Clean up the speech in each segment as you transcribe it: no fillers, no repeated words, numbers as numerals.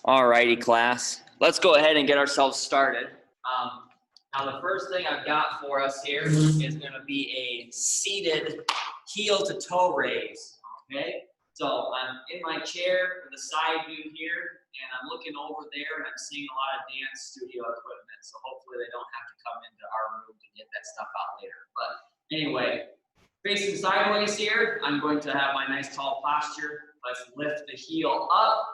All righty, class. Let's go ahead and get ourselves started. Now, the first thing I've got for us here is going to be a seated heel-to-toe raise, okay? So I'm in my chair with a side view here, and I'm looking over there, and I'm seeing a lot of dance studio equipment. So hopefully they don't have to come into our room to get that stuff out later. But anyway, facing sideways here, I'm going to have my nice tall posture. Let's lift the heel up.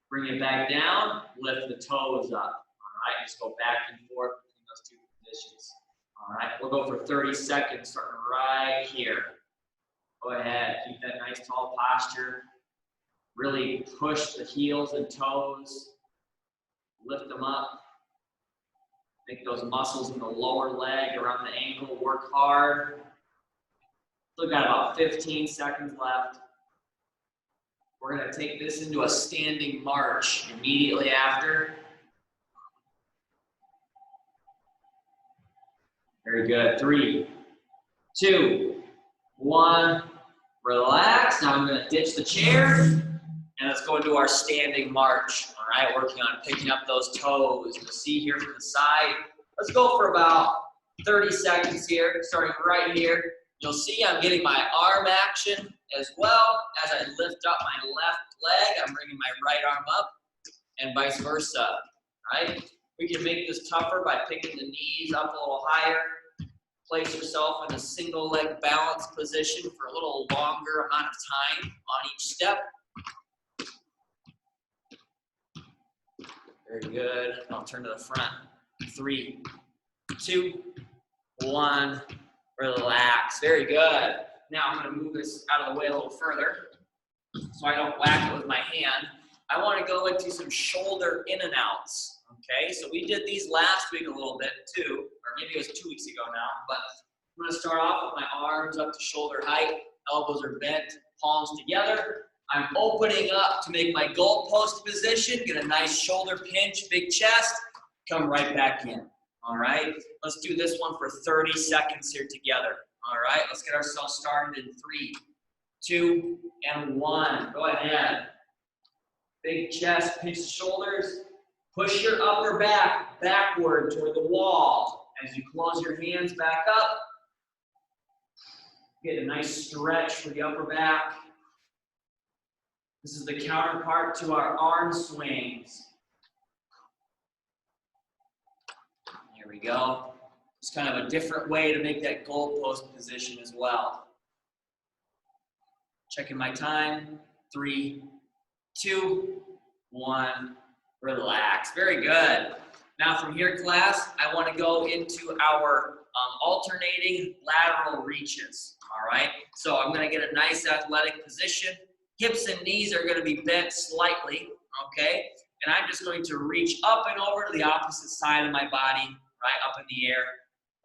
Bring it back down, lift the toes up. All right, just go back and forth between those two positions. All right, we'll go for 30 seconds, starting right here. Go ahead, keep that nice tall posture. Really push the heels and toes. Lift them up. Make those muscles in the lower leg around the ankle work hard. Still got about 15 seconds left. We're going to take this into a standing march immediately after. Very good. 3, 2, 1. Relax. Now I'm going to ditch the chair, and let's go into our standing march. All right, working on picking up those toes. You'll see here from the side. Let's go for about 30 seconds here, starting right here. You'll see I'm getting my arm action as well. As I lift up my left leg, I'm bringing my right arm up, and vice versa, right? We can make this tougher by picking the knees up a little higher. Place yourself in a single leg balance position for a little longer amount of time on each step. Very good. I'll turn to the front. 3, 2, 1. Relax. Very good. Now I'm going to move this out of the way a little further so I don't whack it with my hand. I want to go into some shoulder in and outs. Okay, so we did these last week a little bit too, or maybe it was 2 weeks ago now, but I'm going to start off with my arms up to shoulder height, elbows are bent, palms together. I'm opening up to make my goalpost position, get a nice shoulder pinch, big chest, come right back in. All right, let's do this one for 30 seconds here together. All right, let's get ourselves started in 3, 2, and 1. Go ahead. Big chest, pinch the shoulders. Push your upper back backward toward the wall. As you close your hands back up, get a nice stretch for the upper back. This is the counterpart to our arm swings. Here we go. It's kind of a different way to make that goalpost position as well. Checking my time. 3, 2, 1. Relax. Very good. Now from here, class, I want to go into our alternating lateral reaches. All right. So I'm going to get a nice athletic position. Hips and knees are going to be bent slightly. Okay. And I'm just going to reach up and over to the opposite side of my body, right up in the air.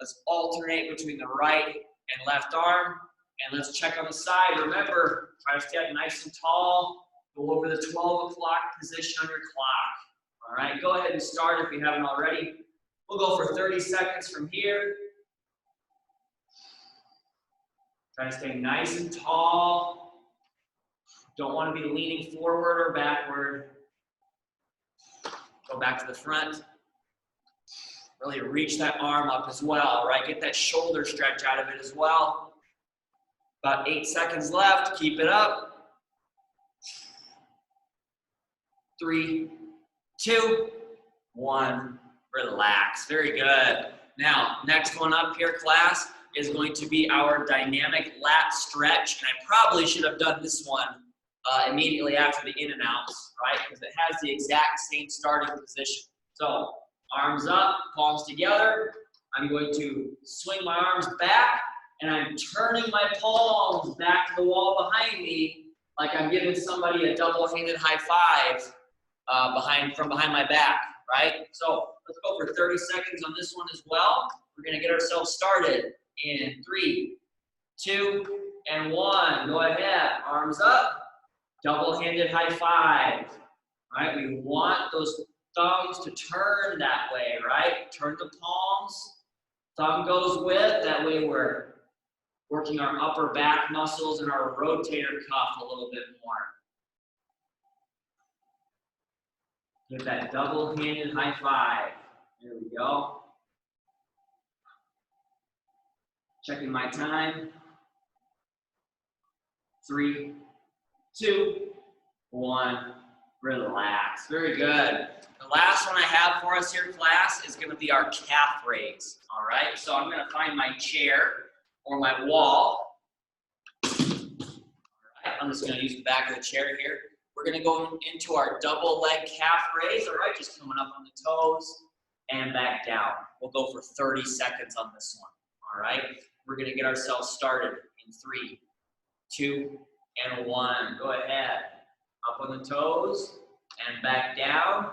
Let's alternate between the right and left arm. And let's check on the side. Remember, try to stay up nice and tall. Go over the 12 o'clock position on your clock. All right, go ahead and start if you haven't already. We'll go for 30 seconds from here. Try to stay nice and tall. Don't want to be leaning forward or backward. Go back to the front. Really reach that arm up as well, right? Get that shoulder stretch out of it as well. About 8 seconds left. Keep it up. 3, 2, 1. Relax. Very good. Now, next one up here, class, is going to be our dynamic lat stretch. And I probably should have done this one immediately after the in and outs, right? Because it has the exact same starting position. So, arms up, palms together. I'm going to swing my arms back, and I'm turning my palms back to the wall behind me like I'm giving somebody a double-handed high five from behind my back, right? So let's go for 30 seconds on this one as well. We're going to get ourselves started in 3, 2, and 1. Go ahead. Arms up. Double-handed high five. All right, we want those thumbs to turn that way, right? Turn the palms. Thumb goes with. That way we're working our upper back muscles and our rotator cuff a little bit more. Get that double-handed high five. There we go. Checking my time. 3, 2, 1. Relax. Very good. The last one I have for us here, class, is going to be our calf raise. All right. So I'm going to find my chair or my wall. All right. I'm just going to use the back of the chair here. We're going to go into our double leg calf raise. All right. Just coming up on the toes and back down. We'll go for 30 seconds on this one. All right. We're going to get ourselves started in 3, 2, and 1. Go ahead. Up on the toes and back down.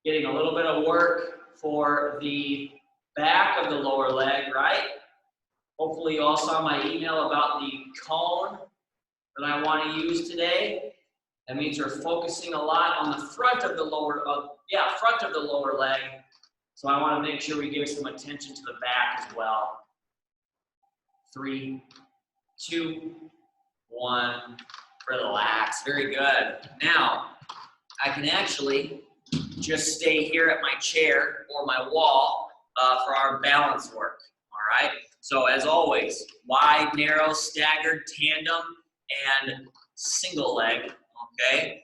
Getting a little bit of work for the back of the lower leg, right? Hopefully you all saw my email about the cone that I want to use today. That means we're focusing a lot on the front of the front of the lower leg. So I want to make sure we give some attention to the back as well. 3, 2, 1. Relax. Very good. Now, I can actually just stay here at my chair or my wall for our balance work. All right. So as always, wide, narrow, staggered, tandem, and single leg. Okay.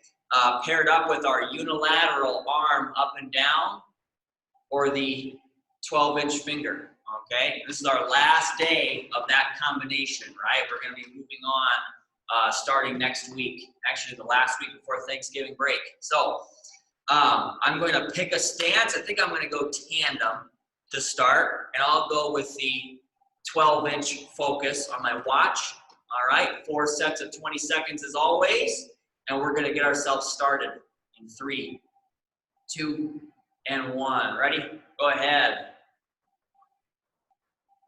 Paired up with our unilateral arm up and down or the 12-inch finger. Okay. This is our last day of that combination, right? We're going to be moving on starting next week, actually the last week before Thanksgiving break. So I'm going to pick a stance. I think I'm going to go tandem to start, and I'll go with the 12-inch focus on my watch. All right, 4 sets of 20 seconds as always, and we're going to get ourselves started in 3, 2, and 1. Ready? Go ahead.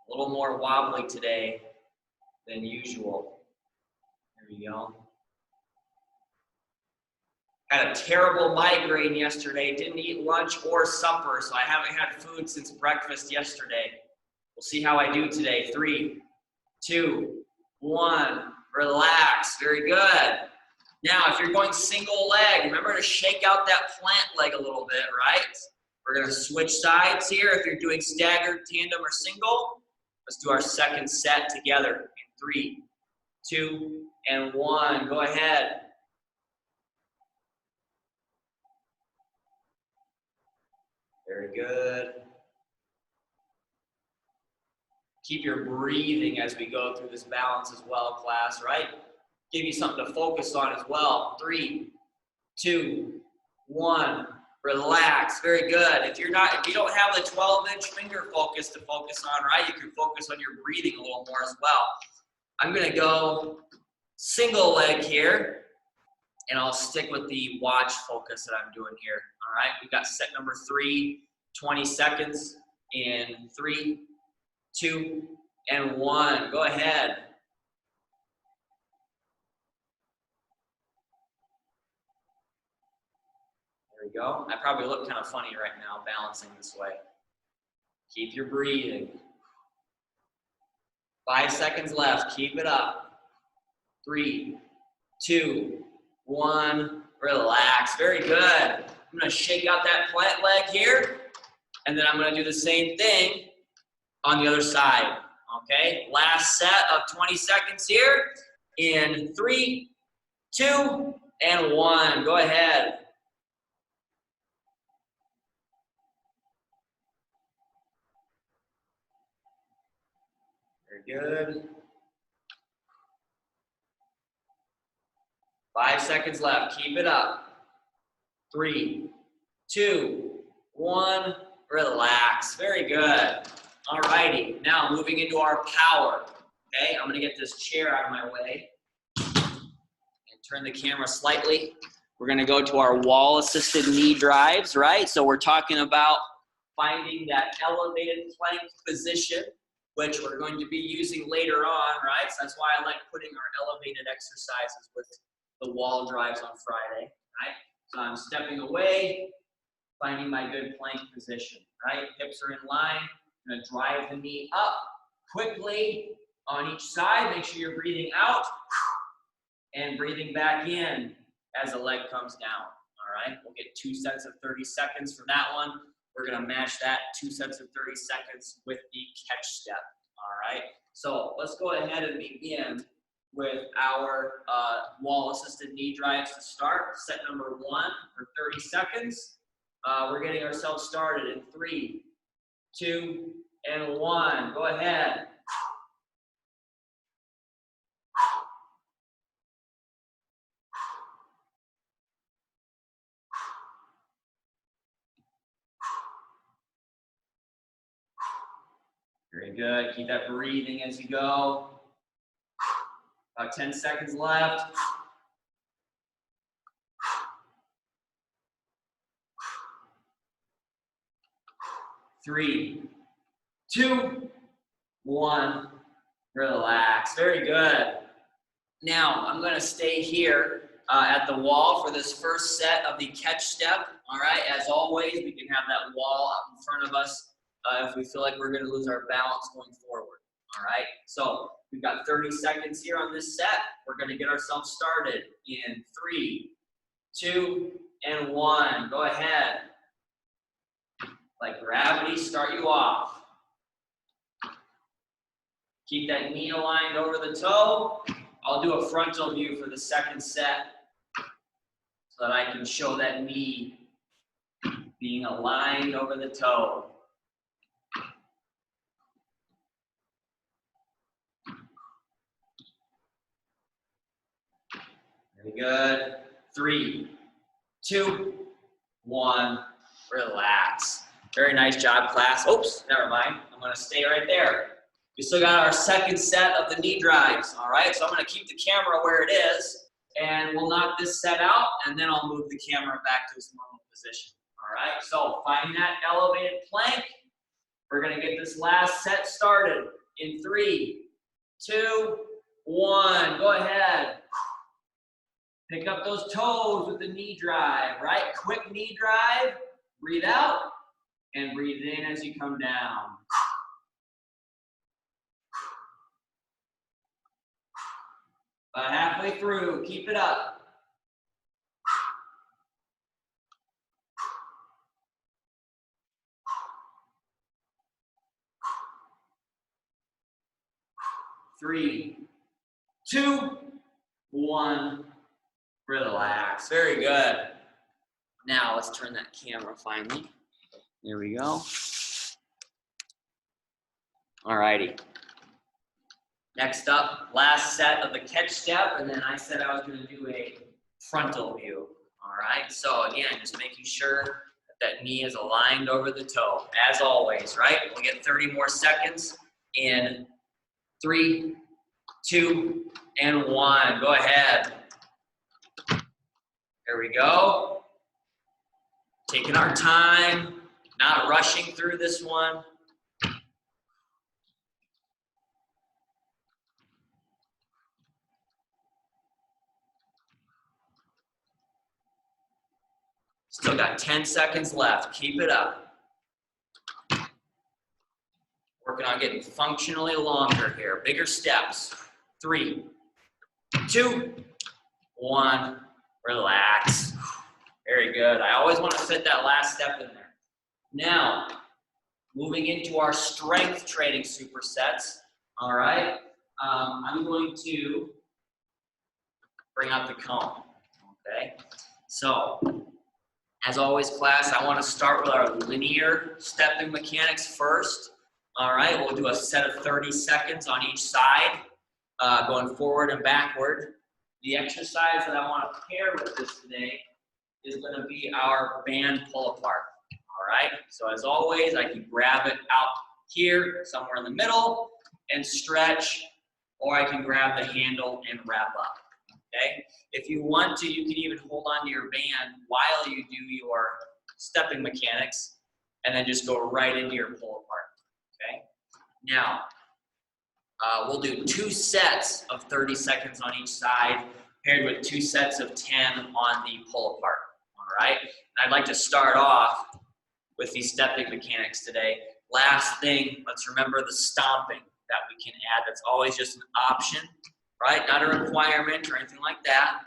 A little more wobbly today than usual. There we go. Had a terrible migraine yesterday. Didn't eat lunch or supper, so I haven't had food since breakfast yesterday. We'll see how I do today. 3, 2, 1. Relax. Very good. Now, if you're going single leg, remember to shake out that plant leg a little bit, right? We're going to switch sides here. If you're doing staggered, tandem, or single, let's do our second set together in 3, 2, and 1. Go ahead. Very good. Keep your breathing as we go through this balance as well, class, right? Give you something to focus on as well. 3, 2, 1. Relax. Very good. If you don't have the 12-inch finger focus to focus on, right, you can focus on your breathing a little more as well. I'm going to go single leg here, and I'll stick with the watch focus that I'm doing here. All right, we've got set number 3, 20 seconds in 3, 2, and 1. Go ahead. There we go. I probably look kind of funny right now balancing this way. Keep your breathing. 5 seconds left. Keep it up. 3, 2, 1. Relax. Very good. I'm going to shake out that plant leg here, and then I'm going to do the same thing on the other side. Okay? Last set of 20 seconds here in 3, 2, and 1. Go ahead. Very good. 5 seconds left. Keep it up. 3, 2, 1. Relax. Very good. All righty. Now moving into our power. Okay, I'm going to get this chair out of my way and turn the camera slightly. We're going to go to our wall-assisted knee drives, right? So we're talking about finding that elevated plank position, which we're going to be using later on, right? So that's why I like putting our elevated exercises with the wall drives on Friday, right? So I'm stepping away, finding my good plank position, right? Hips are in line. I'm going to drive the knee up quickly on each side. Make sure you're breathing out and breathing back in as the leg comes down, all right, we'll get 2 sets of 30 seconds for that one. We're gonna match that 2 sets of 30 seconds with the catch step, all right? So let's go ahead and begin with our wall-assisted knee drives to start. Set number 1 for 30 seconds. We're getting ourselves started in 3, 2, and 1. Go ahead. Very good. Keep that breathing as you go. About 10 seconds left. 3, 2, 1. Relax. Very good. Now, I'm going to stay here at the wall for this first set of the catch step. All right. As always, we can have that wall out in front of us if we feel like we're going to lose our balance going forward. All right. So we've got 30 seconds here on this set. We're going to get ourselves started in 3, 2, and 1. Go ahead. Like gravity, start you off. Keep that knee aligned over the toe. I'll do a frontal view for the second set so that I can show that knee being aligned over the toe. Very good. 3, 2, 1. Relax. Very nice job, class. Oops, never mind. I'm going to stay right there. We still got our second set of the knee drives, all right? So I'm going to keep the camera where it is, and we'll knock this set out, and then I'll move the camera back to its normal position, all right? So find that elevated plank. We're going to get this last set started in 3, 2, 1. Go ahead. Pick up those toes with the knee drive, right? Quick knee drive. Breathe out and breathe in as you come down. About halfway through, keep it up. Three, 2, 1. Relax. Very good. Now let's turn that camera finally. There we go. All righty. Next up, last set of the catch step, and then I said I was going to do a frontal view. All right. So again, just making sure that knee is aligned over the toe, as always. Right. We'll get 30 more seconds in 3, 2, and 1. Go ahead. There we go. Taking our time, not rushing through this one. Still got 10 seconds left. Keep it up. Working on getting functionally longer here. Bigger steps. 3, 2, 1. Relax. Very good. I always want to fit that last step in there. Now, moving into our strength training supersets. All right. I'm going to bring out the cone. Okay. So, as always, class, I want to start with our linear stepping mechanics first. All right. We'll do a set of 30 seconds on each side, going forward and backward. The exercise that I want to pair with this today is going to be our band pull apart. All right. So as always, I can grab it out here, somewhere in the middle, and stretch, or I can grab the handle and wrap up. Okay. If you want to, you can even hold on to your band while you do your stepping mechanics, and then just go right into your pull apart. Okay. Now, we'll do 2 sets of 30 seconds on each side, paired with 2 sets of 10 on the pull apart. All right. And I'd like to start off with these stepping mechanics today. Last thing, let's remember the stomping that we can add. That's always just an option, right? Not a requirement or anything like that,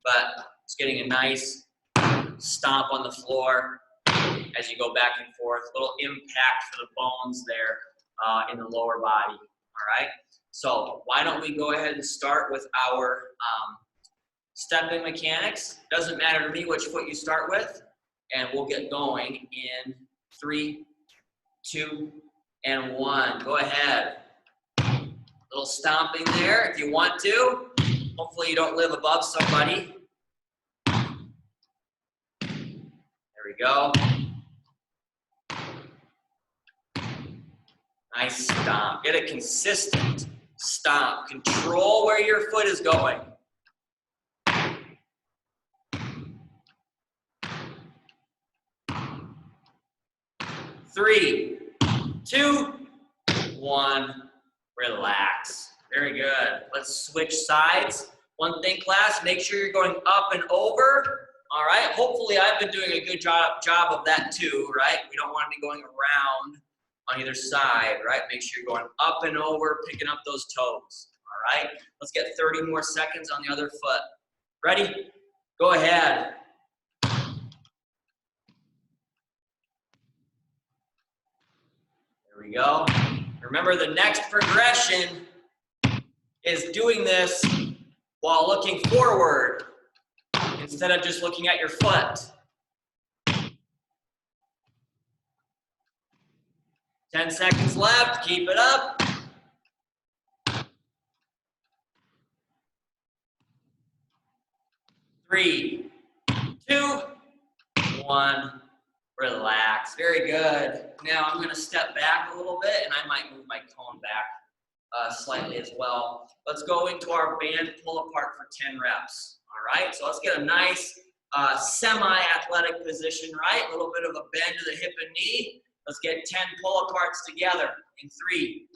but it's getting a nice stomp on the floor as you go back and forth. A little impact for the bones there in the lower body. All right. So why don't we go ahead and start with our stepping mechanics. Doesn't matter to me which foot you start with, and we'll get going in 3, 2, and 1. Go ahead. Little stomping there if you want to. Hopefully you don't live above somebody. There we go. Nice stomp. Get a consistent stomp. Control where your foot is going. 3, 2, 1. Relax. Very good. Let's switch sides. One thing, class, make sure you're going up and over. All right. Hopefully I've been doing a good job of that too, right? We don't want to be going around on either side, right? Make sure you're going up and over, picking up those toes. All right. Let's get 30 more seconds on the other foot. Ready? Go ahead. There we go. Remember, the next progression is doing this while looking forward instead of just looking at your foot. 10 seconds left. Keep it up. 3, 2, 1. Relax. Very good. Now I'm going to step back a little bit, and I might move my cone back slightly as well. Let's go into our band pull apart for 10 reps. All right, so let's get a nice semi-athletic position, right? A little bit of a bend to the hip and knee. Let's get 10 pull aparts together in 3,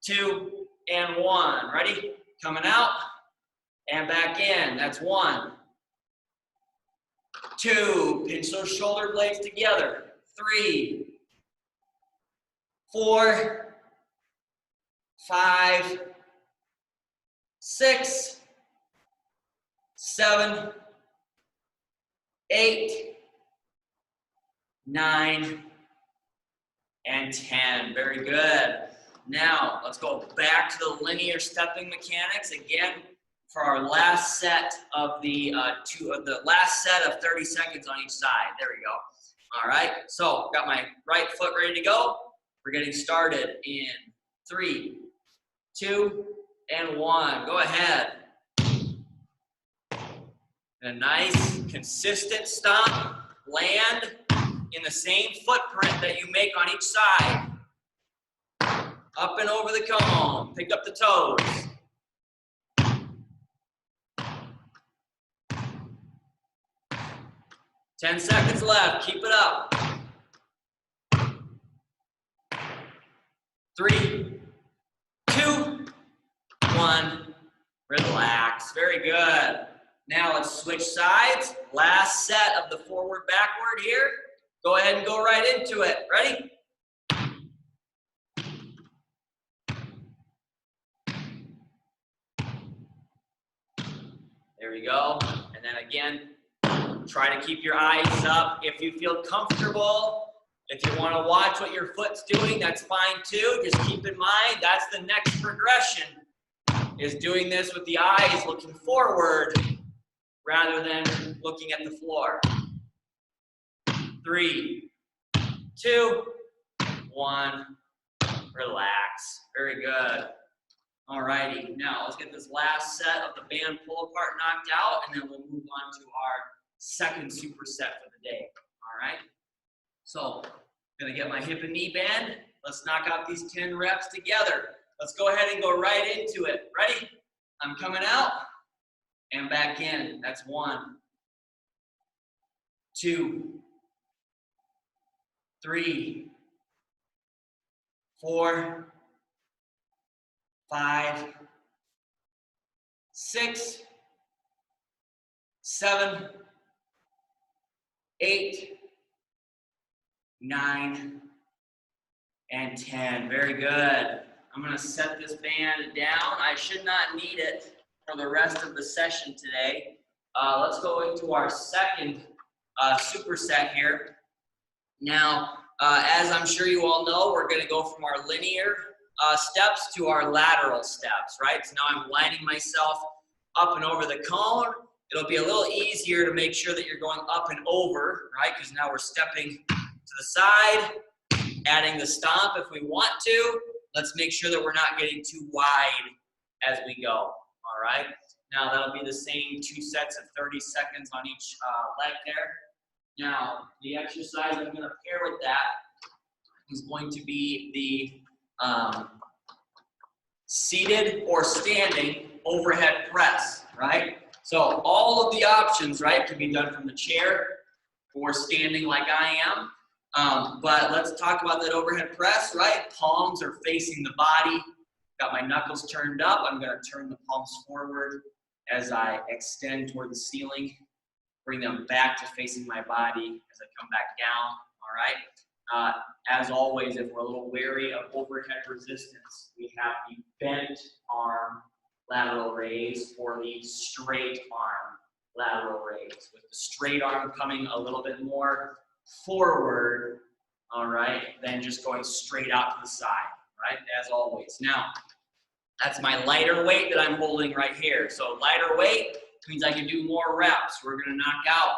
2, and 1. Ready? Coming out and back in. That's 1. 2, pinch those shoulder blades together. 3, 4, 5, 6, 7, 8, 9, and 10. Very good. Now, let's go back to the linear stepping mechanics again for our last set of the last set of 30 seconds on each side. There we go. All right. So, got my right foot ready to go. We're getting started in 3, 2, and 1. Go ahead. And a nice, consistent stomp. Land in the same footprint that you make on each side. Up and over the cone. Pick up the toes. 10 seconds left. Keep it up. 3, 2, 1. Relax. Very good. Now let's switch sides. Last set of the forward backward here. Go ahead and go right into it. Ready? There we go. And then again, try to keep your eyes up. If you feel comfortable, if you want to watch what your foot's doing, that's fine too. Just keep in mind, that's the next progression, is doing this with the eyes looking forward rather than looking at the floor. 3, 2, 1. Relax. Very good. All righty. Now, let's get this last set of the band pull apart knocked out, and then we'll move on to our second superset for the day. All right? So, I'm going to get my hip and knee band. Let's knock out these 10 reps together. Let's go ahead and go right into it. Ready? I'm coming out and back in. That's 1, 2, 3, 4, 5, 6, 7, 8, 9, and 10. Very good. I'm going to set this band down. I should not need it for the rest of the session today. Let's go into our second superset here. Now, as I'm sure you all know, we're going to go from our linear steps to our lateral steps, right? So now I'm lining myself up and over the cone. It'll be a little easier to make sure that you're going up and over, right? Because now we're stepping to the side, adding the stomp if we want to. Let's make sure that we're not getting too wide as we go, all right? Now, that'll be the same 2 sets of 30 seconds on each leg there. Now, the exercise I'm going to pair with that is going to be the seated or standing overhead press, right? So all of the options, right, can be done from the chair or standing like I am. But let's talk about that overhead press, right? Palms are facing the body. Got my knuckles turned up. I'm going to turn the palms forward as I extend toward the ceiling. Bring them back to facing my body as I come back down, all right? As always, if we're a little wary of overhead resistance, we have the bent arm lateral raise or the straight arm lateral raise. With the straight arm coming a little bit more forward, all right, than just going straight out to the side, right, as always. Now, that's my lighter weight that I'm holding right here. So lighter weight means I can do more reps. We're gonna knock out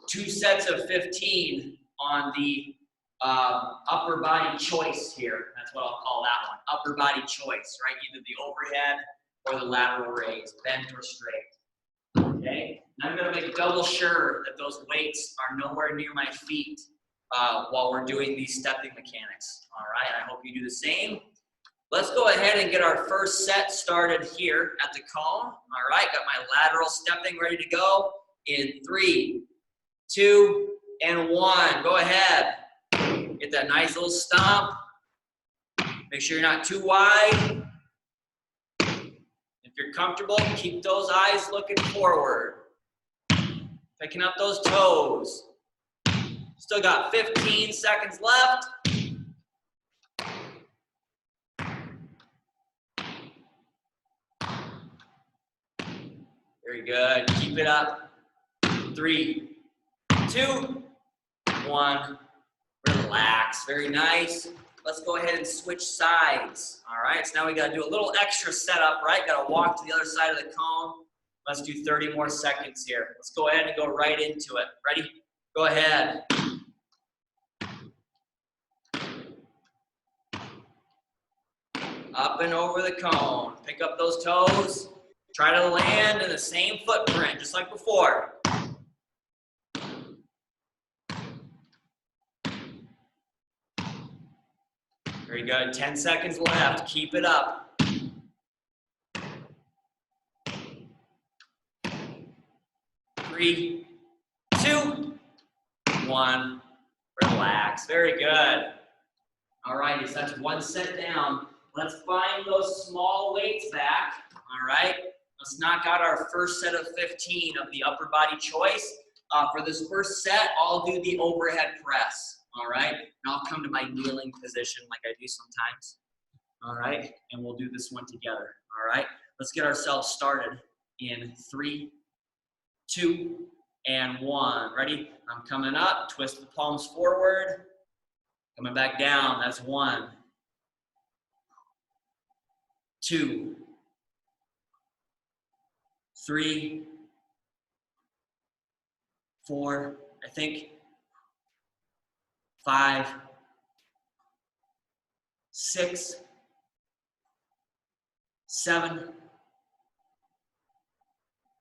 2 sets of 15 on the upper body choice here. That's what I'll call that one, upper body choice, right? Either the overhead or the lateral raise, bent or straight, okay? And I'm gonna make double sure that those weights are nowhere near my feet while we're doing these stepping mechanics, all right? I hope you do the same. Let's go ahead and get our first set started here at the cone. All right, got my lateral stepping ready to go in 3, 2, and 1. Go ahead. Get that nice little stomp. Make sure you're not too wide. If you're comfortable, keep those eyes looking forward. Picking up those toes. Still got 15 seconds left. Very good. Keep it up. 3, 2, 1. Relax. Very nice. Let's go ahead and switch sides. All right. So now we got to do a little extra setup, right? Got to walk to the other side of the cone. Let's do 30 more seconds here. Let's go ahead and go right into it. Ready? Go ahead. Up and over the cone. Pick up those toes. Try to land in the same footprint, just like before. Very good. 10 seconds left. Keep it up. 3, 2, 1. Relax. Very good. All right, so that's 1 set down. Let's find those small weights back. All right. Let's knock out our first set of 15 of the upper body choice. For this first set, I'll do the overhead press, all right? And I'll come to my kneeling position like I do sometimes, all right? And we'll do this one together, all right? Let's get ourselves started in 3, 2, and 1. Ready? I'm coming up, twist the palms forward, coming back down, that's 1, 2, 3, 4, I think, 5, 6, 7,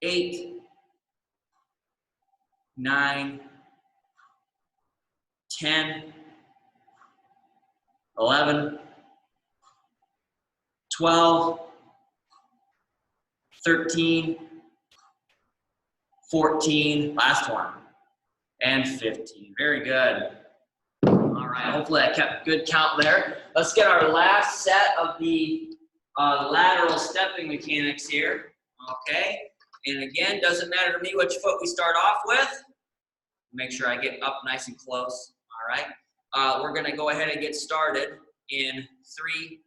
8, 9, 10, 11, 12, 13, 14, last one, and 15. Very good. All right, hopefully I kept good count there. Let's get our last set of the lateral stepping mechanics here, okay? And again, doesn't matter to me which foot we start off with. Make sure I get up nice and close, all right? We're gonna go ahead and get started in 3,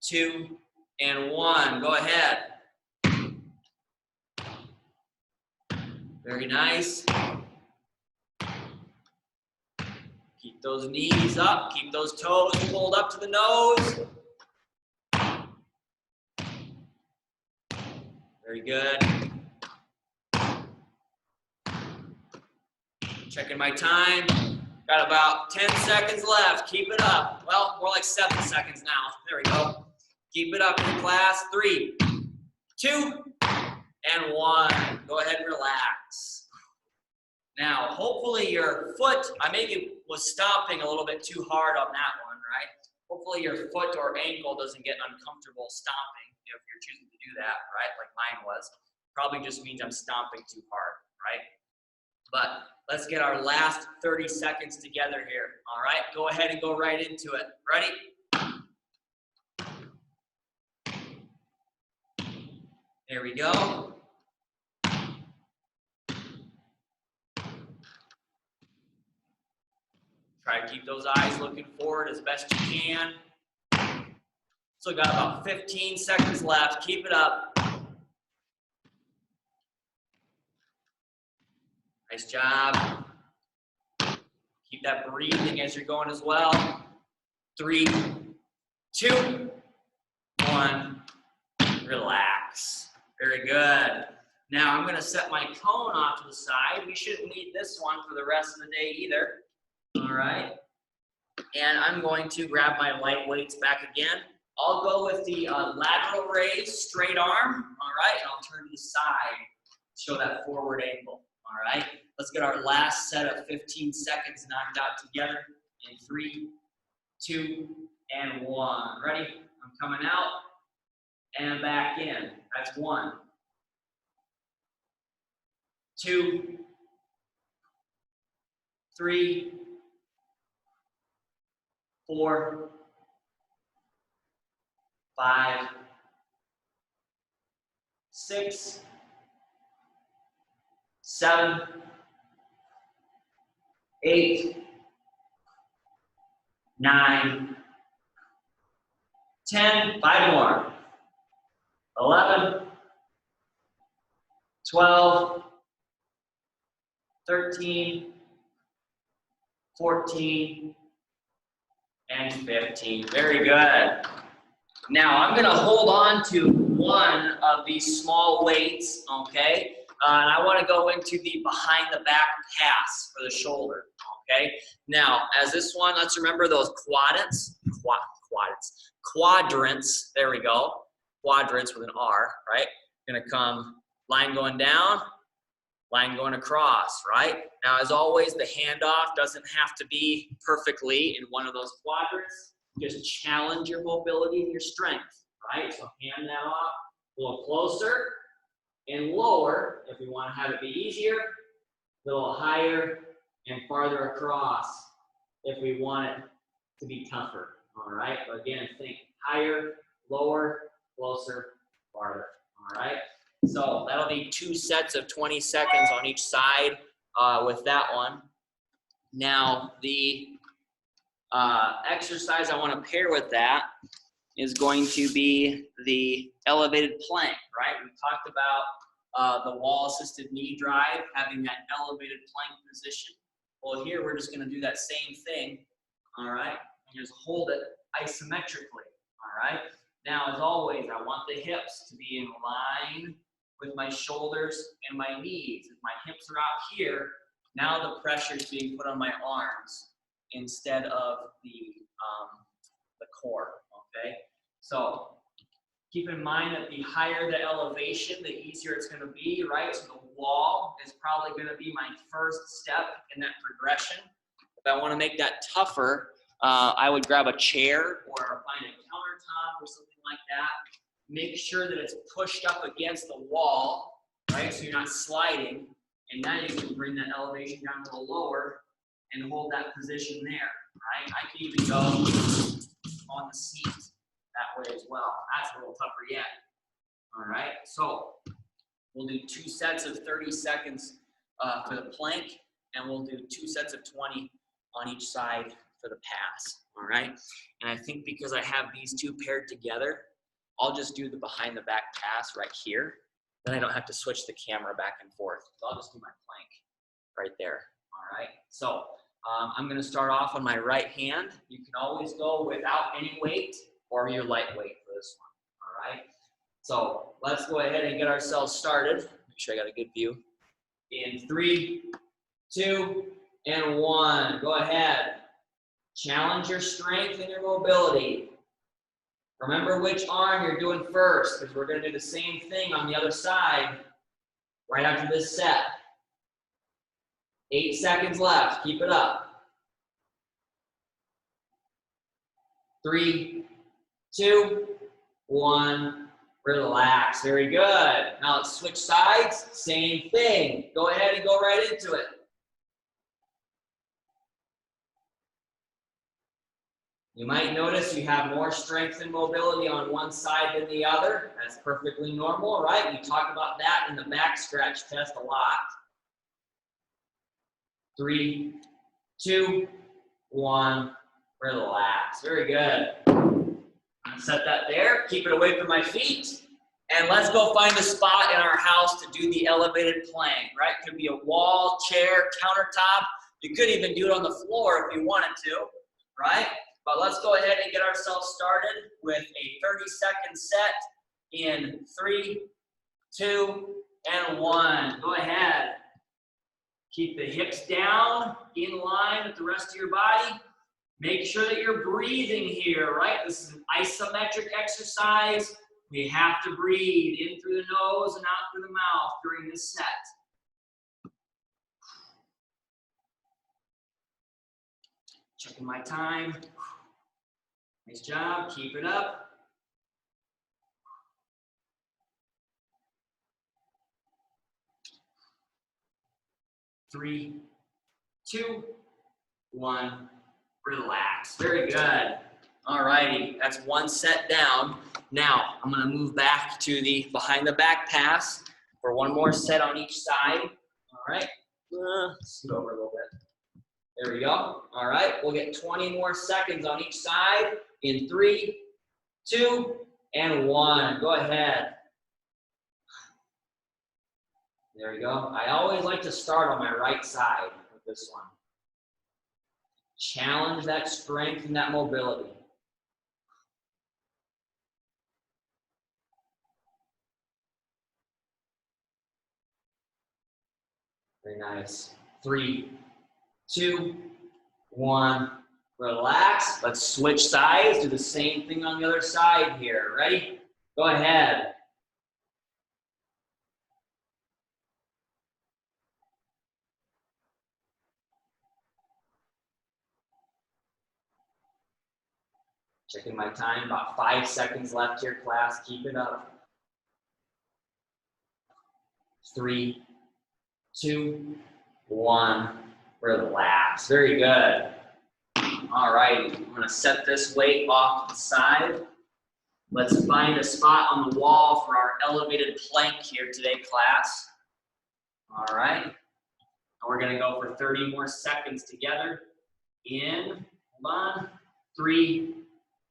2, and 1. Go ahead. Very nice. Keep those knees up, keep those toes pulled up to the nose. Very good. Checking my time. Got about 10 seconds left. Keep it up. Well, more like 7 seconds now. There we go. Keep it up in class. 3, 2, and 1. Go ahead and relax. Now, hopefully your foot, I maybe was stomping a little bit too hard on that one, right? Hopefully your foot or ankle doesn't get uncomfortable stomping if you're choosing to do that, right? Like mine was. Probably just means I'm stomping too hard, right? But let's get our last 30 seconds together here, all right? Go ahead and go right into it. Ready? There we go. Try to keep those eyes looking forward as best you can. Still got about 15 seconds left. Keep it up. Nice job. Keep that breathing as you're going as well. 3, 2, 1. Relax. Very good. Now I'm going to set my cone off to the side. We shouldn't need this one for the rest of the day either. All right. And I'm going to grab my light weights back again. I'll go with the lateral raise, straight arm. All right. And I'll turn to the side, show that forward angle. All right. Let's get our last set of 15 seconds knocked out together in 3, 2, and 1. Ready? I'm coming out and back in. That's 1, 2, 3, 4, 5, 6, 7, 8, 9, 10, 5 more, 11, 12, 13, 14, and 15. Very good. Now I'm going to hold on to one of these small weights, okay? And I want to go into the behind the back pass for the shoulder, okay? Now, as this one, let's remember those quadrants, there we go. Quadrants with an R, right? Going to come line going down, line going across, right? Now, as always, the handoff doesn't have to be perfectly in one of those quadrants. Just challenge your mobility and your strength, right? So hand that off, a little closer and lower if we want to have it be easier, a little higher and farther across if we want it to be tougher, all right? But again, think higher, lower, closer, farther, all right? So that'll be 2 sets of 20 seconds on each side with that one. Now, the exercise I want to pair with that is going to be the elevated plank, right? We talked about the wall-assisted knee drive, having that elevated plank position. Well, here we're just going to do that same thing, all right? And just hold it isometrically, all right? Now, as always, I want the hips to be in line with my shoulders and my knees. If my hips are out here, now the pressure is being put on my arms instead of the core, okay? So keep in mind that the higher the elevation, the easier it's going to be, right? So the wall is probably going to be my first step in that progression. If I want to make that tougher, I would grab a chair or find a countertop or something like that. Make sure that it's pushed up against the wall, right? So you're not sliding. And now you can bring that elevation down a little lower and hold that position there, right? I can even go on the seat that way as well. That's a little tougher yet. All right, so we'll do 2 sets of 30 seconds for the plank, and we'll do 2 sets of 20 on each side for the pass, all right? And I think because I have these two paired together, I'll just do the behind the back pass right here. Then I don't have to switch the camera back and forth. So I'll just do my plank right there, all right? So I'm going to start off on my right hand. You can always go without any weight or your light weight for this one. All right. So let's go ahead and get ourselves started. Make sure I got a good view. In 3, 2, and 1. Go ahead. Challenge your strength and your mobility. Remember which arm you're doing first, because we're going to do the same thing on the other side right after this set. 8 seconds left. Keep it up. 3, 2, 1. Relax. Very good. Now let's switch sides. Same thing. Go ahead and go right into it. You might notice you have more strength and mobility on one side than the other. That's perfectly normal, right? We talk about that in the back stretch test a lot. 3, 2, 1. Relax. Very good. Set that there. Keep it away from my feet. And let's go find a spot in our house to do the elevated plank, right? Could be a wall, chair, countertop. You could even do it on the floor if you wanted to, right? But let's go ahead and get ourselves started with a 30-second set in 3, 2, and 1. Go ahead. Keep the hips down, in line with the rest of your body. Make sure that you're breathing here, right? This is an isometric exercise. We have to breathe in through the nose and out through the mouth during this set. Checking my time. Nice job. Keep it up. Three, 2, 1. Relax. Very good. All righty. That's one set down. Now, I'm going to move back to the behind the back pass for one more set on each side. All right. Scoot over a little bit. There we go. All right. We'll get 20 more seconds on each side in 3, 2, and 1. Go ahead. There we go. I always like to start on my right side with this one. Challenge that strength and that mobility. Very nice. 3, 2, 1. Relax. Let's switch sides. Do the same thing on the other side here. Ready? Go ahead. Checking my time. About 5 seconds left here, class. Keep it up. 3, 2, 1. Relax. Very good. All right. I'm going to set this weight off to the side. Let's find a spot on the wall for our elevated plank here today, class. All right. And we're going to go for 30 more seconds together. In, hold on. 3,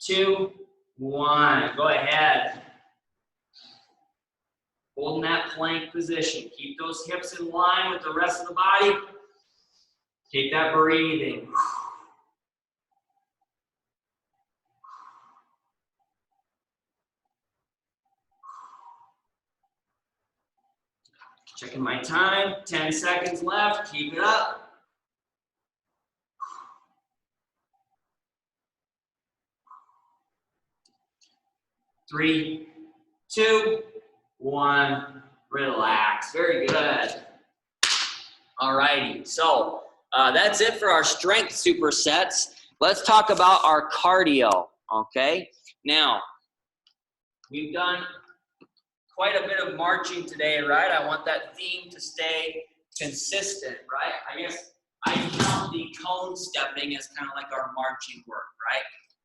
2, 1. Go ahead. Holding that plank position. Keep those hips in line with the rest of the body. Keep that breathing. Checking my time. 10 seconds left. Keep it up. 3, 2, 1. Relax. Very good. All righty. So that's it for our strength supersets. Let's talk about our cardio. Okay. Now, we've done quite a bit of marching today, right? I want that theme to stay consistent, right? I guess I count the cone stepping as kind of like our marching work, right?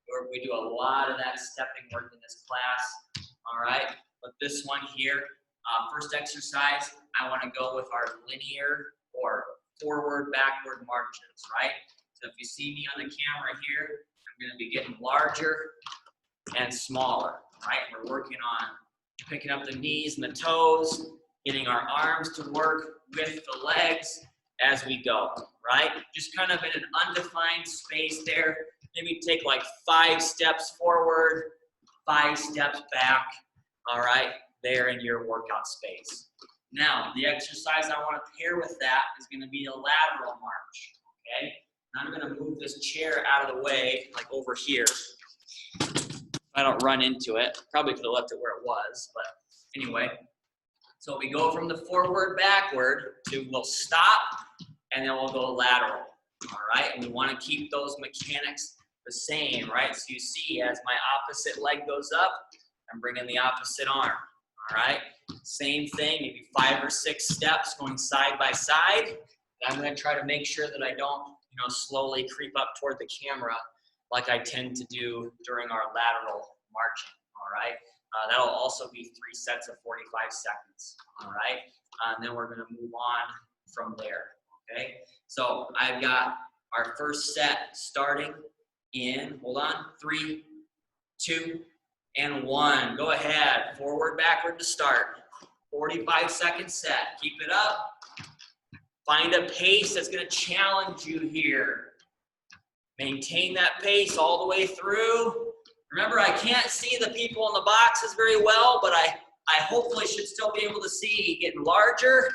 Where we do a lot of that stepping work in this class, all right? But this one here, first exercise, I want to go with our linear or forward, backward marches, right? So if you see me on the camera here, I'm going to be getting larger and smaller, right? We're working on picking up the knees and the toes, getting our arms to work with the legs as we go, right? Just kind of in an undefined space there. Maybe take like 5 steps forward, 5 steps back, all right, there in your workout space. Now, the exercise I want to pair with that is going to be a lateral march, okay? I'm going to move this chair out of the way, like over here. I don't run into it. Probably could have left it where it was, but anyway. So we go from the forward, backward to we'll stop, and then we'll go lateral, all right? And we want to keep those mechanics the same, right? So you see, as my opposite leg goes up, I'm bringing the opposite arm, all right? Same thing, maybe 5 or 6 steps going side by side. And I'm going to try to make sure that I don't, slowly creep up toward the camera like I tend to do during our lateral marching, all right? That'll also be 3 sets of 45 seconds, all right? And then we're going to move on from there, okay? So I've got our first set starting in, hold on, 3, 2, and 1. Go ahead, forward, backward to start. 45 second set, keep it up. Find a pace that's going to challenge you here. Maintain that pace all the way through. Remember, I can't see the people in the boxes very well, but I hopefully should still be able to see getting larger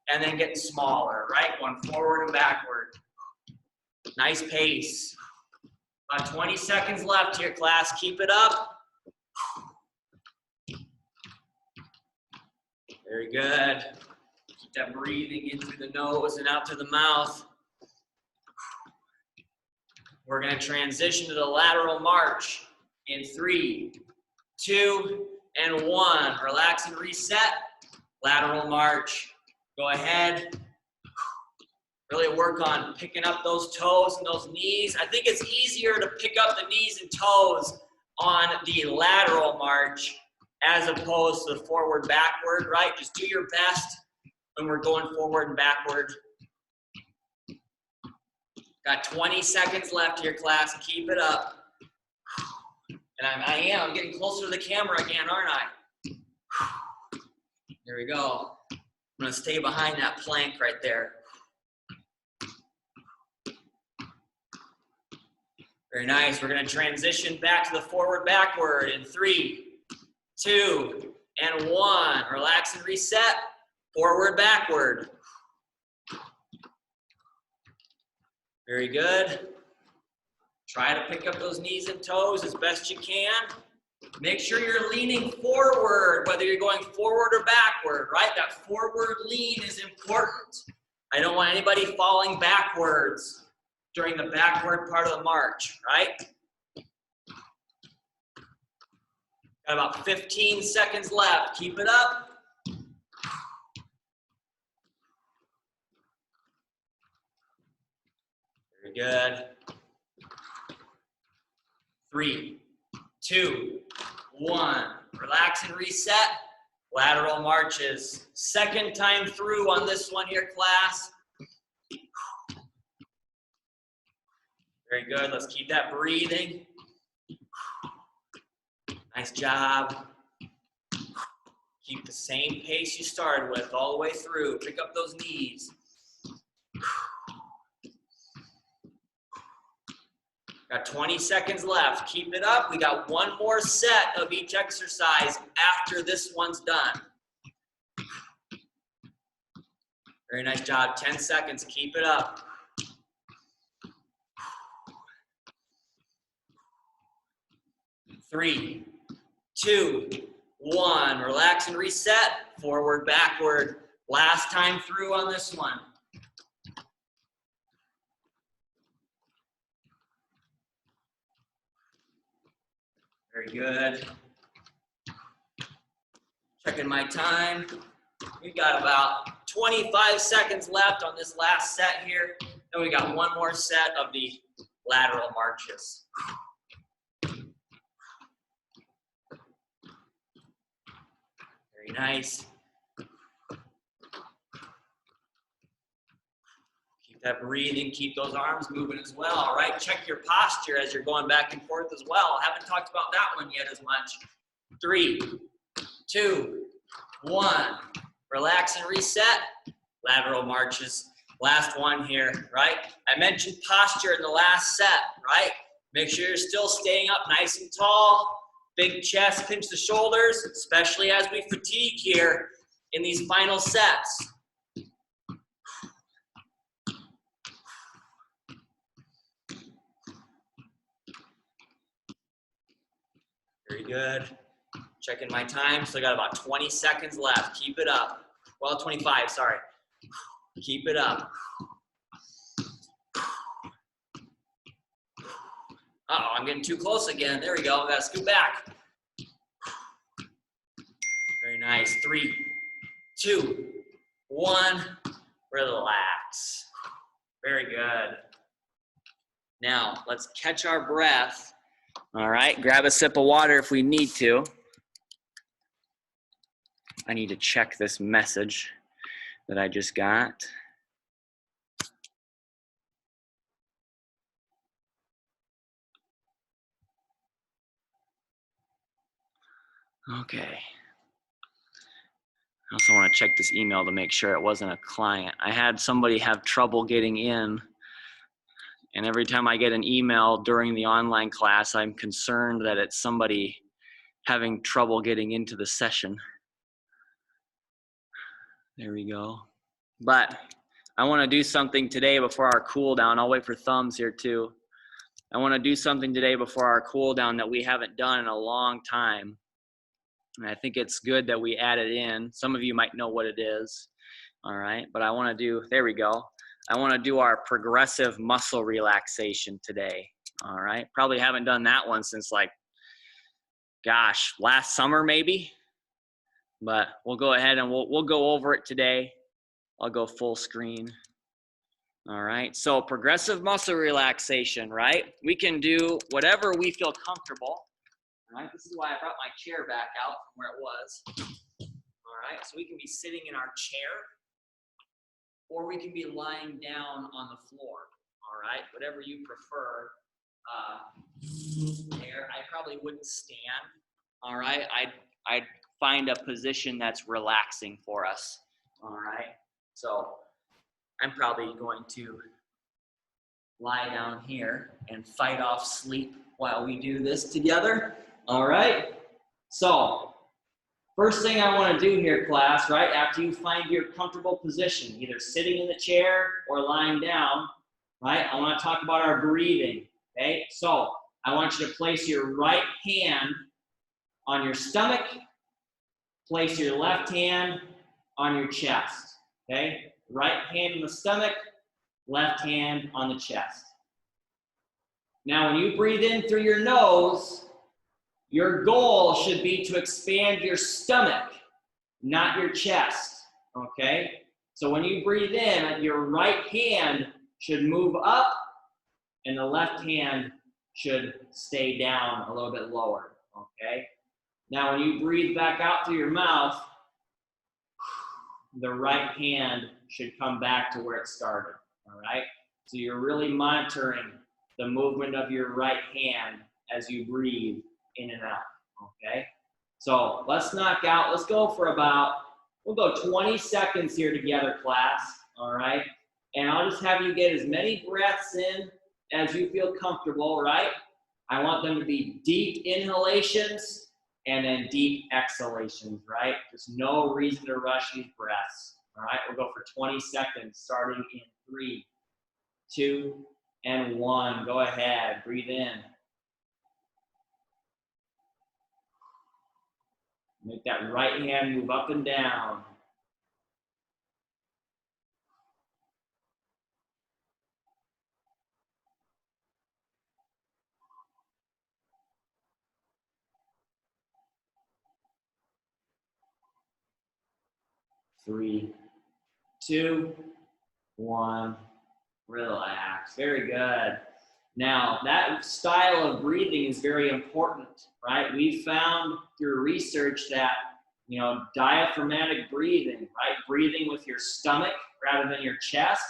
and then getting smaller, right? Going forward and backward. Nice pace. About 20 seconds left here, class. Keep it up. Very good. Keep that breathing in through the nose and out through the mouth. We're going to transition to the lateral march in 3, 2, and 1. Relax and reset. Lateral march. Go ahead. Really work on picking up those toes and those knees. I think it's easier to pick up the knees and toes on the lateral march as opposed to the forward backward, right? Just do your best when we're going forward and backward. Got 20 seconds left here, class. Keep it up. And I'm getting closer to the camera again, aren't I? There we go. I'm going to stay behind that plank right there. Very nice. We're going to transition back to the forward backward in 3, 2, and 1. Relax and reset. Forward backward. Very good. Try to pick up those knees and toes as best you can. Make sure you're leaning forward, whether you're going forward or backward, right? That forward lean is important. I don't want anybody falling backwards during the backward part of the march, right? Got about 15 seconds left. Keep it up. Very good. 3, 2, 1. Relax and reset. Lateral marches. Second time through on this one here, class. Very good. Let's keep that breathing. Nice job. Keep the same pace you started with all the way through. Pick up those knees. Got 20 seconds left. Keep it up. We got one more set of each exercise after this one's done. Very nice job. 10 seconds. Keep it up. Three, 2, 1. Relax and reset. Forward, backward. Last time through on this one. Very good. Checking my time. We've got about 25 seconds left on this last set here. Then we got one more set of the lateral marches. Very nice. Keep that breathing, keep those arms moving as well. All right, check your posture as you're going back and forth as well. I haven't talked about that one yet as much. 3, 2, 1. Relax and reset. Lateral marches. Last one here, right? I mentioned posture in the last set, right? Make sure you're still staying up nice and tall. Big chest, pinch the shoulders, especially as we fatigue here in these final sets. Very good. Checking my time, so I got about 20 seconds left. Keep it up. Well, 25, sorry. Keep it up. Uh-oh, I'm getting too close again. There we go. Gotta scoot back. Very nice. 3, 2, 1. Relax. Very good. Now, let's catch our breath. All right, grab a sip of water if we need to. I need to check this message that I just got. Okay. I also want to check this email to make sure it wasn't a client. I had somebody have trouble getting in, and every time I get an email during the online class, I'm concerned that it's somebody having trouble getting into the session. There we go. But I want to do something today before our cool down. I'll wait for thumbs here too. I want to do something today before our cool down that we haven't done in a long time. And I think it's good that we add it in. Some of you might know what it is. All right. But I want to do, there we go. I want to do our progressive muscle relaxation today. All right. Probably haven't done that one since like, gosh, last summer maybe. But we'll go ahead and we'll go over it today. I'll go full screen. All right. So progressive muscle relaxation, right? We can do whatever we feel comfortable. All right. This is why I brought my chair back out from where it was. All right. So we can be sitting in our chair, or we can be lying down on the floor. All right. Whatever you prefer. There, I probably wouldn't stand. All right. I'd find a position that's relaxing for us. All right. So I'm probably going to lie down here and fight off sleep while we do this together. All right. So first thing I want to do here, class, right, after you find your comfortable position, either sitting in the chair or lying down, right, I want to talk about our breathing. Okay. So I want you to place your right hand on your stomach. Place your left hand on your chest, okay? Right hand on the stomach, left hand on the chest. Now, when you breathe in through your nose, your goal should be to expand your stomach, not your chest, okay? So when you breathe in, your right hand should move up and the left hand should stay down a little bit lower, okay? Now, when you breathe back out through your mouth, the right hand should come back to where it started, all right? So you're really monitoring the movement of your right hand as you breathe in and out, okay? So let's knock out, let's go for about, we'll go 20 seconds here together, class, all right? And I'll just have you get as many breaths in as you feel comfortable, right? I want them to be deep inhalations and then deep exhalations, right? There's no reason to rush these breaths, all right? We'll go for 20 seconds, starting in 3, 2, and 1. Go ahead, breathe in. Make that right hand move up and down. Three, 2, 1, relax. Very good. Now, that style of breathing is very important, right? We found through research that, you know, diaphragmatic breathing, right? Breathing with your stomach rather than your chest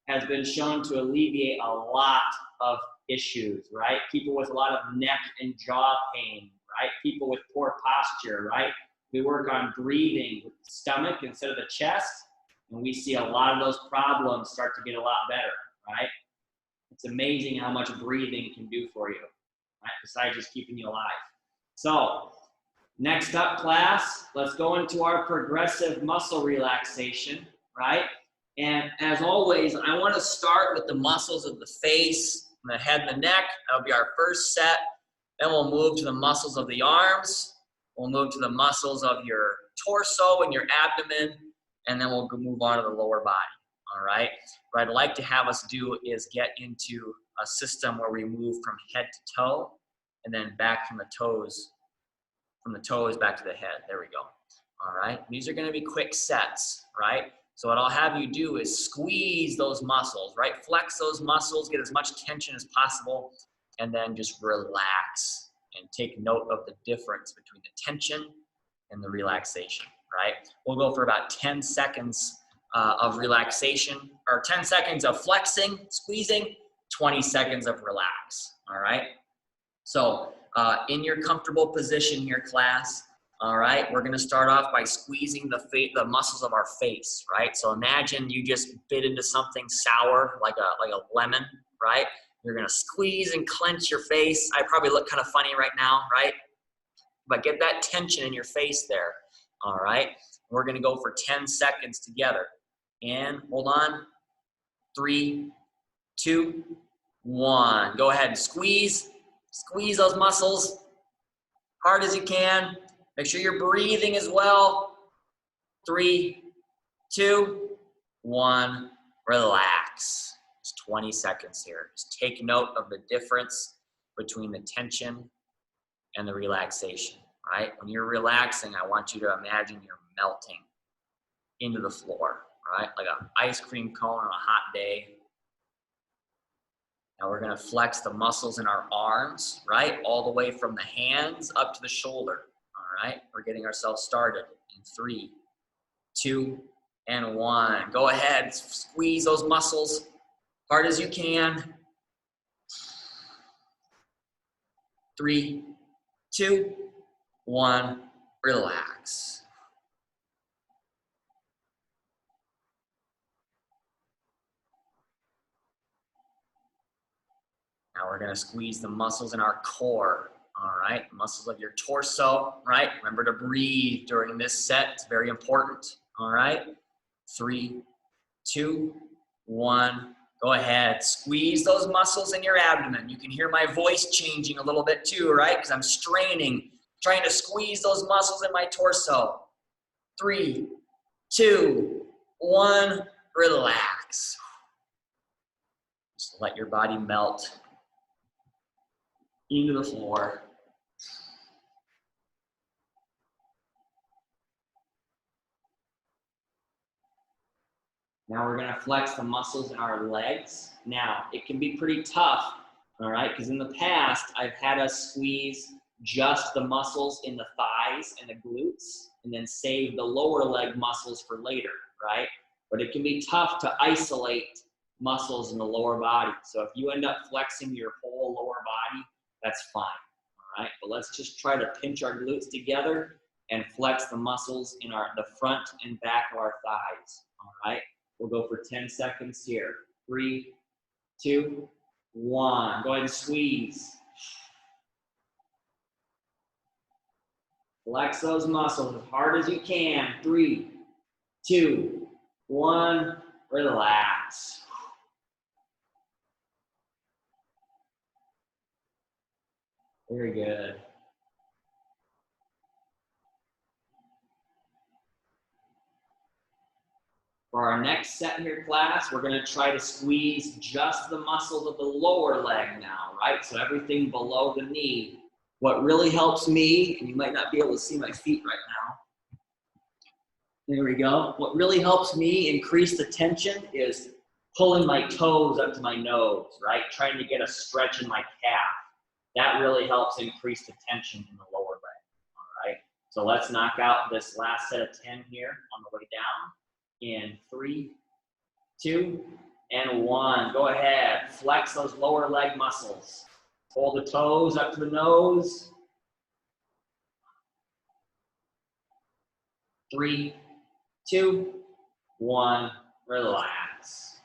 has been shown to alleviate a lot of issues, right? People with a lot of neck and jaw pain, right? People with poor posture, right? We work on breathing with the stomach instead of the chest. And we see a lot of those problems start to get a lot better, right? It's amazing how much breathing can do for you, right? Besides just keeping you alive. So, next up, class, let's go into our progressive muscle relaxation, right? And as always, I want to start with the muscles of the face, the head, and the neck. That'll be our first set. Then we'll move to the muscles of the arms. We'll move to the muscles of your torso and your abdomen. And then we'll move on to the lower body, all right? What I'd like to have us do is get into a system where we move from head to toe and then back from the toes back to the head. There we go. All right. These are going to be quick sets, right? So what I'll have you do is squeeze those muscles, right? Flex those muscles, get as much tension as possible, and then just relax and take note of the difference between the tension and the relaxation, right? We'll go for about 10 seconds of relaxation, or 10 seconds of flexing, squeezing, 20 seconds of relax, all right? So in your comfortable position here, class, all right, we're gonna start off by squeezing the muscles of our face, right? So imagine you just bit into something sour, like a lemon, right? You're gonna squeeze and clench your face. I probably look kind of funny right now, right? But get that tension in your face there, all right? We're gonna go for 10 seconds together. And hold on, 3, 2, 1. Go ahead and squeeze those muscles hard as you can. Make sure you're breathing as well. 3, 2, 1, relax. It's 20 seconds here. Just take note of the difference between the tension and the relaxation, right? When you're relaxing, I want you to imagine you're melting into the floor, right? Like an ice cream cone on a hot day. Now we're gonna flex the muscles in our arms, right? All the way from the hands up to the shoulder, all right? We're getting ourselves started in 3, 2, and 1. Go ahead, squeeze those muscles hard as you can. 3, 2, 1, relax. Now we're gonna squeeze the muscles in our core, all right? Muscles of your torso, right? Remember to breathe during this set, it's very important, all right? 3, 2, 1, go ahead. Squeeze those muscles in your abdomen. You can hear my voice changing a little bit too, right? Because I'm straining, trying to squeeze those muscles in my torso. 3, 2, 1, relax. Just let your body melt into the floor. Now we're gonna flex the muscles in our legs. Now, it can be pretty tough, all right? Because in the past, I've had us squeeze just the muscles in the thighs and the glutes, and then save the lower leg muscles for later, right? But it can be tough to isolate muscles in the lower body. So if you end up flexing your whole lower body, that's fine, all right? But let's just try to pinch our glutes together and flex the muscles in the front and back of our thighs, all right? We'll go for 10 seconds here. 3, 2, 1. Go ahead and squeeze. Flex those muscles as hard as you can. 3, 2, 1. Relax. Very good. For our next set here, class, we're gonna try to squeeze just the muscles of the lower leg now, right? So everything below the knee. What really helps me, and you might not be able to see my feet right now. There we go. What really helps me increase the tension is pulling my toes up to my nose, right? Trying to get a stretch in my calf. That really helps increase the tension in the lower leg, all right? So let's knock out this last set of 10 here on the way down. In 3, 2, and 1. Go ahead. Flex those lower leg muscles. Pull the toes up to the nose. 3, 2, 1, relax.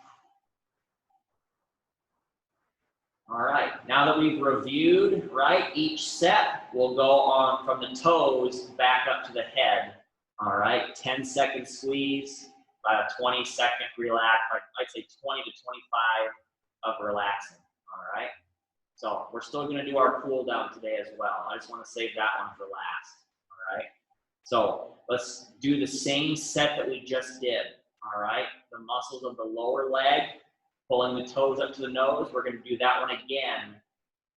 All right, now that we've reviewed, right, each set, we'll go on from the toes back up to the head. All right, 10-second squeeze, about a 20-second relax, I'd say 20 to 25 of relaxing. All right, so we're still going to do our cool down today as well. I just want to save that one for last. All right, so let's do the same set that we just did. All right, the muscles of the lower leg, pulling the toes up to the nose. We're going to do that one again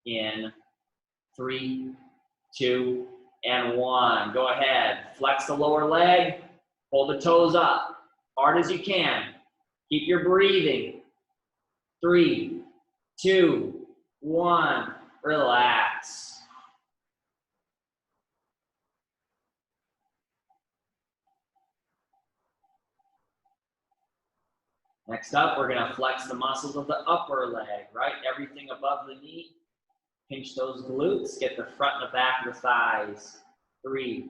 in 3, 2, and 1. Go ahead. Flex the lower leg. Pull the toes up. Hard as you can. Keep your breathing. 3, 2, 1. Relax. Next up, we're going to flex the muscles of the upper leg, right? Everything above the knee. Pinch those glutes. Get the front and the back of the thighs. 3,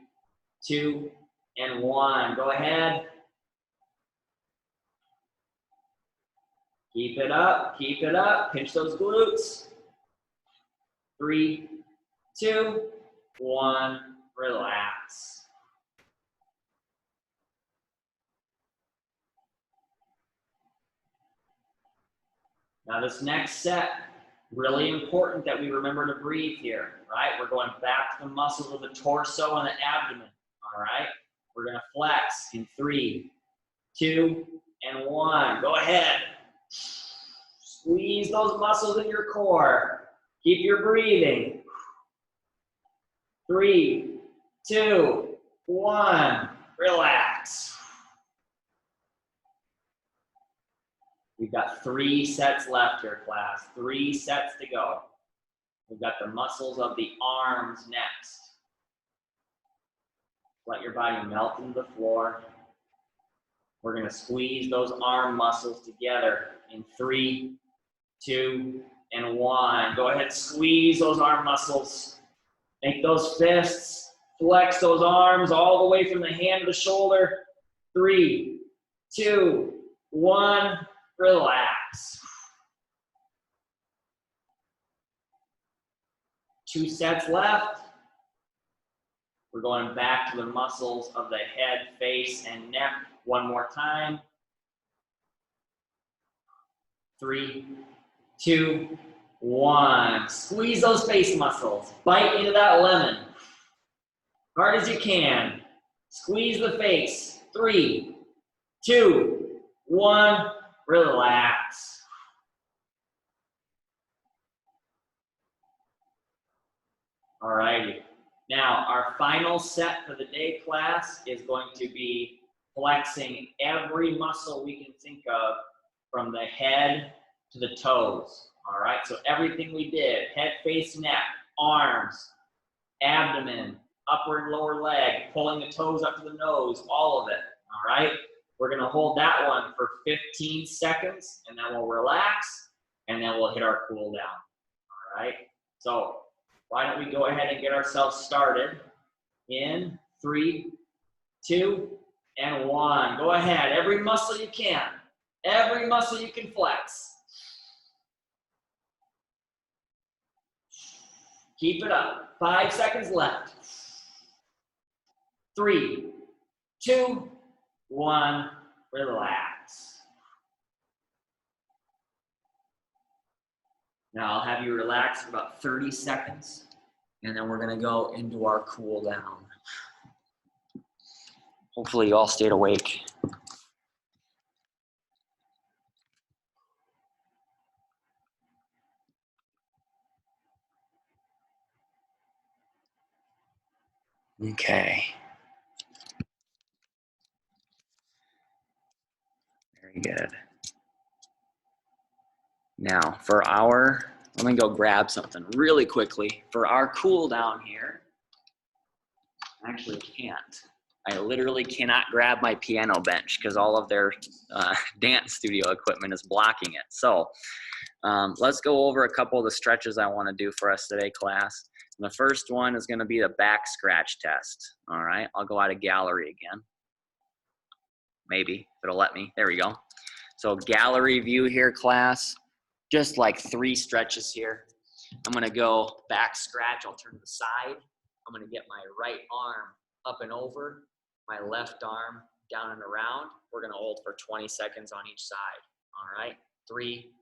2, and 1. Go ahead. Keep it up. Keep it up. Pinch those glutes. 3, 2, 1. Relax. Now this next set, really important that we remember to breathe here, right? We're going back to the muscles of the torso and the abdomen, all right? We're gonna flex in 3, 2, and 1. Go ahead. Squeeze those muscles in your core. Keep your breathing. 3, 2, 1. Relax. We've got 3 sets left here, class. 3 sets to go. We've got the muscles of the arms next. Let your body melt into the floor. We're going to squeeze those arm muscles together in 3, 2, and 1. Go ahead, squeeze those arm muscles. Make those fists. Flex those arms all the way from the hand to the shoulder. 3, 2, 1. Relax. 2 sets left. We're going back to the muscles of the head, face, and neck one more time. 3, 2, 1. Squeeze those face muscles. Bite into that lemon. Hard as you can. Squeeze the face. 3, 2, 1. Relax. All righty. Now, our final set for the day, class, is going to be flexing every muscle we can think of from the head to the toes. All right, so everything we did, head, face, neck, arms, abdomen, upper and lower leg, pulling the toes up to the nose, all of it. All right, we're going to hold that one for 15 seconds, and then we'll relax, and then we'll hit our cool down. All right, so why don't we go ahead and get ourselves started in 3, 2, and 1. Go ahead, every muscle you can. Every muscle you can flex. Keep it up. 5 seconds left. 3, 2, 1. Relax. Now I'll have you relax for about 30 seconds, and then we're gonna go into our cool down. Hopefully you all stayed awake. Okay. Very good. Now, let me go grab something really quickly. For our cool down here, I actually can't. I literally cannot grab my piano bench because all of their dance studio equipment is blocking it. So let's go over a couple of the stretches I want to do for us today, class. And the first one is going to be the back scratch test. All right, I'll go out of gallery again. maybe, if it'll let me. There we go. So gallery view here, class. Just like 3 stretches here. I'm gonna go back scratch, I'll turn to the side. I'm gonna get my right arm up and over, my left arm down and around. We're gonna hold for 20 seconds on each side. All right, 3,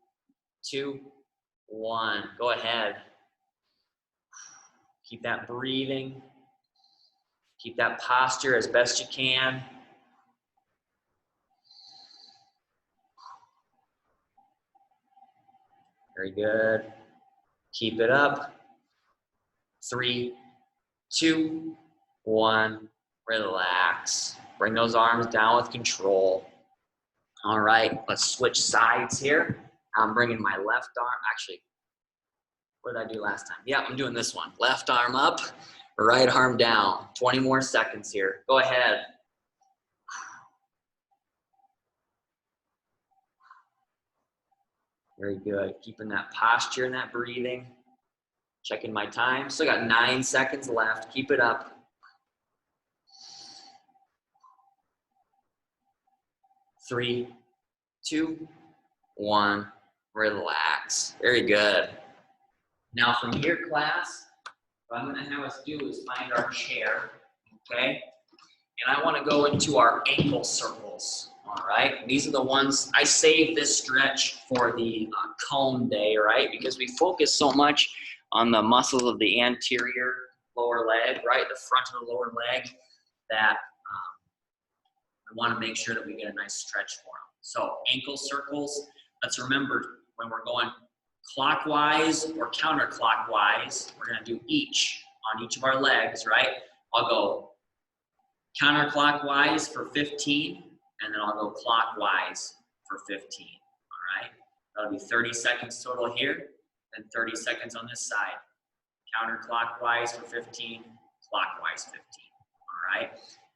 2, 1, go ahead. Keep that breathing. Keep that posture as best you can. Very good. Keep it up. 3, 2, 1, relax. Bring those arms down with control. All right, let's switch sides here. I'm bringing my left arm, actually, what did I do last time? Yeah, I'm doing this one. Left arm up, right arm down. 20 more seconds here. Go ahead. Very good. Keeping that posture and that breathing. Checking my time. Still got 9 seconds left. Keep it up. 3, 2, 1. Relax. Very good. Now from here, class, what I'm going to have us do is find our chair, okay? And I want to go into our ankle circles, all right? These are the ones, I saved this stretch for the cone day, right? Because we focus so much on the muscles of the anterior lower leg, right? The front of the lower leg, that I want to make sure that we get a nice stretch for them. So ankle circles, let's remember when we're going clockwise or counterclockwise, we're going to do each on each of our legs, right? I'll go counterclockwise for 15, and then I'll go clockwise for 15, all right? That'll be 30 seconds total here, then 30 seconds on this side. Counterclockwise for 15, clockwise 15, all right?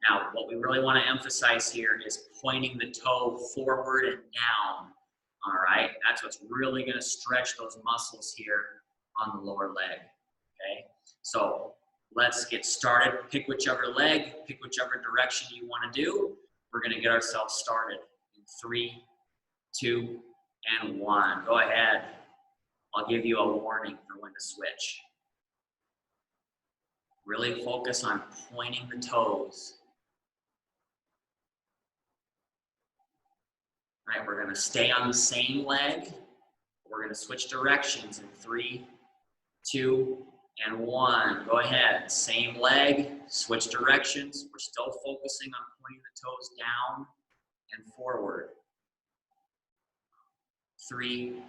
Now, what we really want to emphasize here is pointing the toe forward and down, all right? That's what's really going to stretch those muscles here on the lower leg, okay? So let's get started. Pick whichever leg, pick whichever direction you want to do. We're going to get ourselves started in 3, 2, and 1. Go ahead. I'll give you a warning for when to switch. Really focus on pointing the toes. All right, we're going to stay on the same leg. We're going to switch directions in 3, 2, and 1. Go ahead. Same leg, switch directions. We're still focusing on pointing the toes down and forward. 3,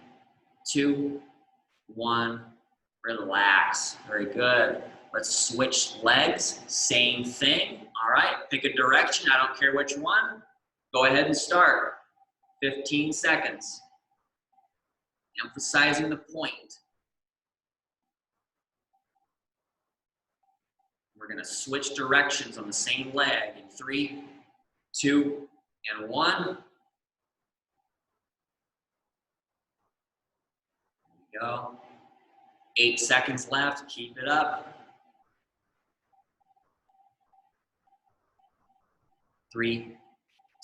2, 1. Relax. Very good. Let's switch legs. Same thing. All right. Pick a direction. I don't care which one. Go ahead and start. 15 seconds. Emphasizing the point. We're going to switch directions on the same leg in 3, 2, and 1. There we go. 8 seconds left. Keep it up. 3,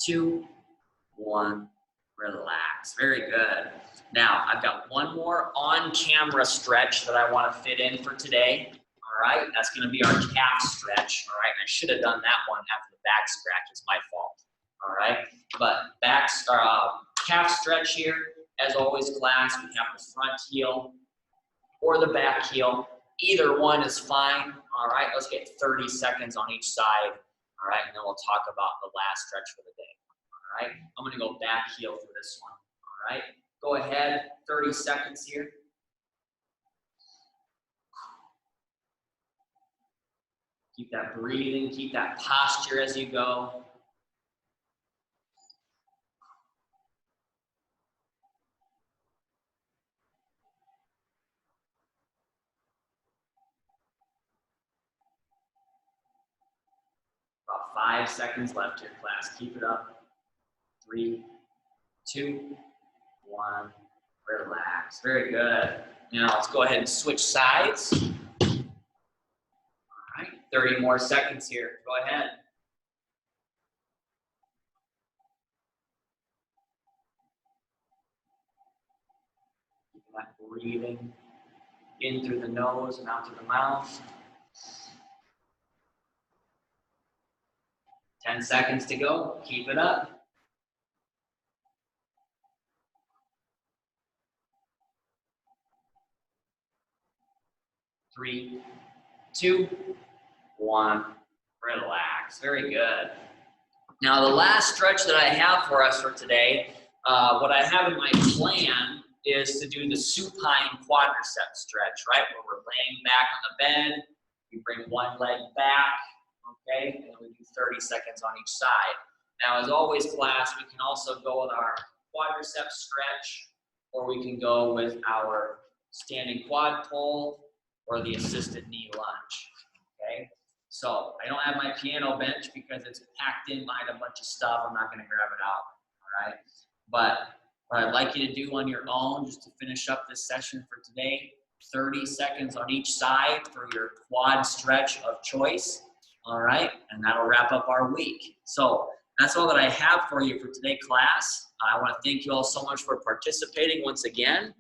2, 1. Relax. Very good. Now, I've got one more on-camera stretch that I want to fit in for today. All right, that's going to be our calf stretch. All right, and I should have done that one after the back scratch. It's my fault. All right, but calf stretch here. As always, class, we have the front heel or the back heel. Either one is fine. All right, let's get 30 seconds on each side. All right, and then we'll talk about the last stretch for the day. All right, I'm going to go back heel for this one. All right, go ahead, 30 seconds here. Keep that breathing, keep that posture as you go. About 5 seconds left here, class. Keep it up. 3, 2, 1. Relax. Very good. Now let's go ahead and switch sides. All right, 30 more seconds here. Go ahead. Breathing in through the nose and out through the mouth. 10 seconds to go. Keep it up. 3, 2, 1. Relax. Very good. Now, the last stretch that I have for us for today, what I have in my plan is to do the supine quadricep stretch, right? Where we're laying back on the bed. We bring one leg back, okay? And then we do 30 seconds on each side. Now, as always, class, we can also go with our quadricep stretch, or we can go with our standing quad pull or the assisted knee lunge, okay? So I don't have my piano bench because it's packed in behind a bunch of stuff. I'm not gonna grab it out, all right? But what I'd like you to do on your own, just to finish up this session for today, 30 seconds on each side for your quad stretch of choice, all right? And that'll wrap up our week. So that's all that I have for you for today, class. I wanna thank you all so much for participating once again.